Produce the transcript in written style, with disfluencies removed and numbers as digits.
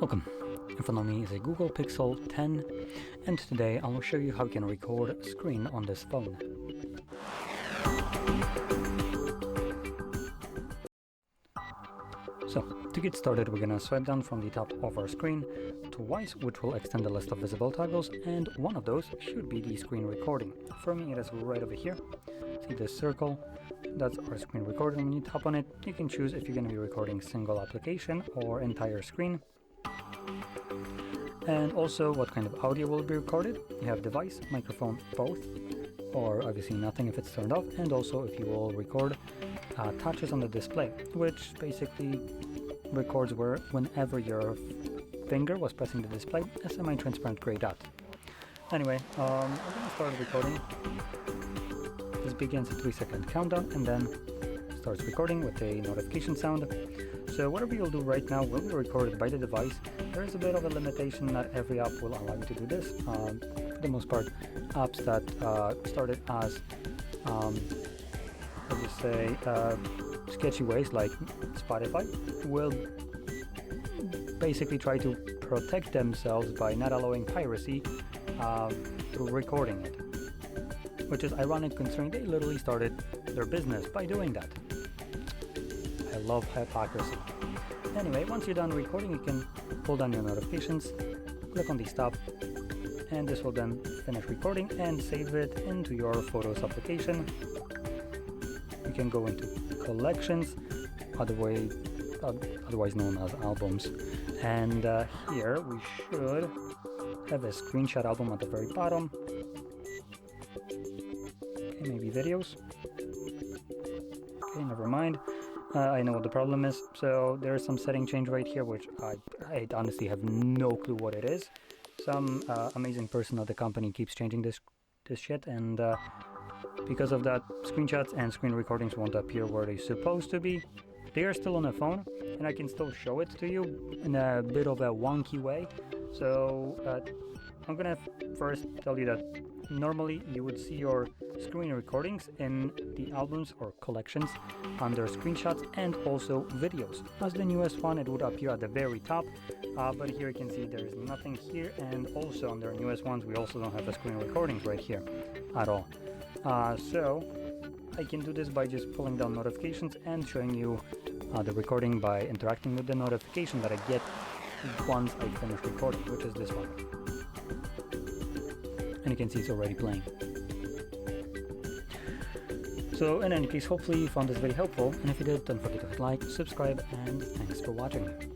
Welcome. In front of me is a Google Pixel 10, and today I will show you how you can record a screen on this phone. So, to get started, we're going to swipe down from the top of our screen twice, which will extend the list of visible toggles, and one of those should be the screen recording. For me, it is right over here. See this circle? That's our screen recording. When you tap on it, you can choose if you're going to be recording single application or entire screen. And also what kind of audio will be recorded. You have device, microphone, both, or obviously nothing if it's turned off, and also if you will record touches on the display, which basically records whenever your finger was pressing the display, a semi-transparent gray dot. Anyway, we're going to start recording. This begins a 3-second countdown and then starts recording with a notification sound. So whatever you'll do right now will be recorded by the device. There is a bit of a limitation, not every app will allow you to do this. For the most part, apps that started as sketchy ways like Spotify will basically try to protect themselves by not allowing piracy through recording it, which is ironic considering they literally started their business by doing that. I love hypocrisy. Anyway, once you're done recording, you can pull down your notifications, click on the stop, and this will then finish recording and save it into your Photos application. You can go into collections, otherwise known as albums, and here we should have a screenshot album at the very bottom. Okay, maybe videos. Okay, never mind. I know what the problem is. So there's some setting change right here, which I honestly have no clue what it is. Some amazing person at the company keeps changing this shit, and because of that, screenshots and screen recordings won't appear where they're supposed to be. They are still on a phone, and I can still show it to you in a bit of a wonky way. So I'm gonna first tell you that normally you would see your screen recordings in the albums or collections under screenshots and also videos. As the newest one, it would appear at the very top, but here you can see there's nothing here, and also on their newest ones we also don't have the screen recordings right here at all. So I can do this by just pulling down notifications and showing you the recording by interacting with the notification that I get once I finish recording, which is this one. And you can see it's already playing. So in any case, hopefully you found this video helpful, and if you did, don't forget to hit like, subscribe, and thanks for watching.